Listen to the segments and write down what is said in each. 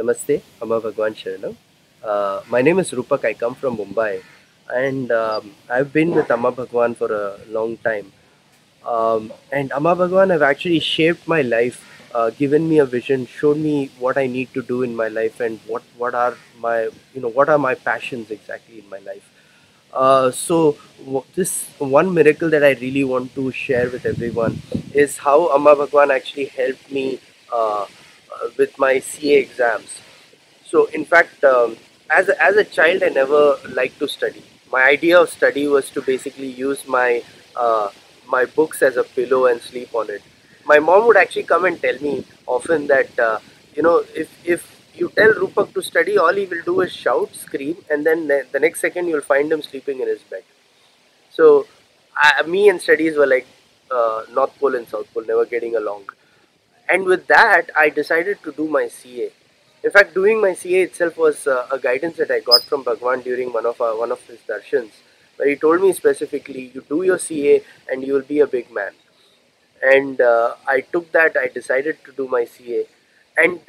Namaste, Amma Bhagwan Sharanam. My name is Rupak. I come from Mumbai, and I've been with Amma Bhagwan for a long time. And Amma Bhagwan have actually shaped my life, given me a vision, showed me what I need to do in my life, and what are my what are my passions exactly in my life. This one miracle that I really want to share with everyone is how Amma Bhagwan actually helped me with my CA exams. So, in fact, as a child, I never liked to study. My idea of study was to basically use uh, my books as a pillow and sleep on it. My mom would actually come and tell me often that if you tell Rupak to study, all he will do is shout, scream, and then the next second you'll find him sleeping in his bed. So, me and studies were like North Pole and South Pole, never getting along. And with that, I decided to do my CA. In fact, doing my CA itself was a guidance that I got from Bhagwan during one of his darshans, where he told me specifically, "You do your CA and you will be a big man." And I took that. I decided to do my CA, and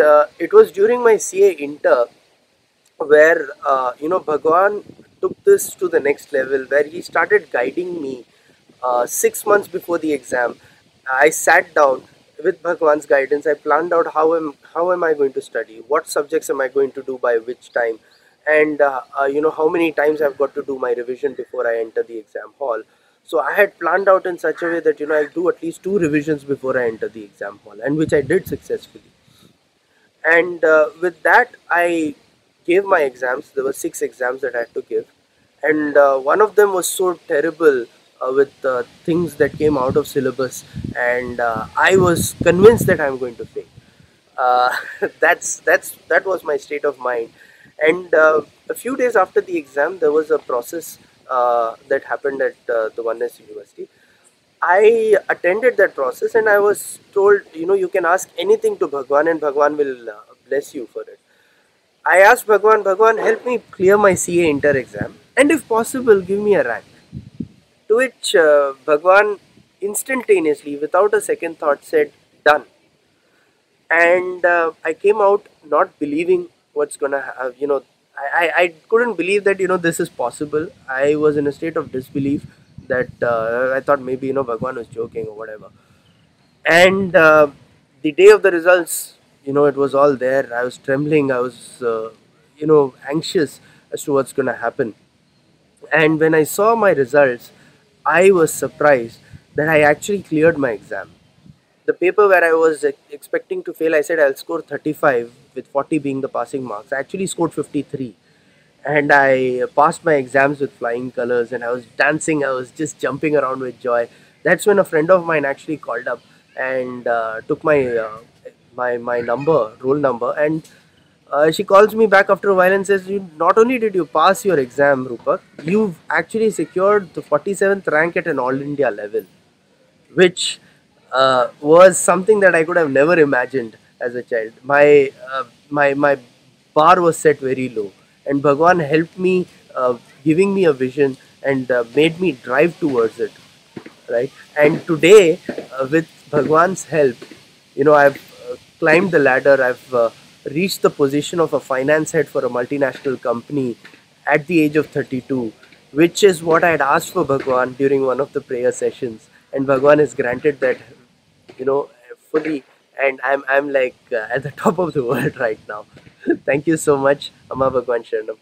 it was during my CA inter where Bhagwan took this to the next level, where he started guiding me 6 months before the exam. I sat down with Bhagwan's guidance. I planned out how am I going to study, what subjects am I going to do by which time, and how many times I've got to do my revision before I enter the exam hall. So I had planned out in such a way that I do at least two revisions before I enter the exam hall, and which I did successfully. And with that, I gave my exams. There were six exams that I had to give, and one of them was so terrible with things that came out of syllabus, and I was convinced that I'm going to fail. uh, that was my state of mind. And a few days after the exam, there was a process that happened at the Oneness University. I attended that process, and I was told, you can ask anything to Bhagwan and Bhagwan will bless you for it. I asked Bhagwan, Bhagwan, help me clear my CA inter exam, and if possible, give me a rank. To which Bhagwan instantaneously, without a second thought, said, done. And I came out not believing what's gonna have. I couldn't believe that this is possible. I was in a state of disbelief that I thought maybe Bhagwan was joking or whatever. And the day of the results, it was all there. I was trembling. I was anxious as to what's gonna happen. And when I saw my results, I was surprised that I actually cleared my exam. The paper where I was expecting to fail, I said I'll score 35 with 40 being the passing marks. I actually scored 53, and I passed my exams with flying colors, and I was dancing. I was just jumping around with joy. That's when a friend of mine actually called up and took my number, roll number, and she calls me back after a while and says, "You not only did you pass your exam, Rupak, you've actually secured the 47th rank at an all India level," which was something that I could have never imagined as a child. My bar was set very low, and Bhagwan helped me, giving me a vision and made me drive towards it. Right, and today, with Bhagwan's help, I've climbed the ladder. I've reached the position of a finance head for a multinational company at the age of 32, which is what I had asked for Bhagwan during one of the prayer sessions, and Bhagwan has granted that, fully, and I'm like at the top of the world right now. Thank you so much, Amma Bhagwan Sharanam.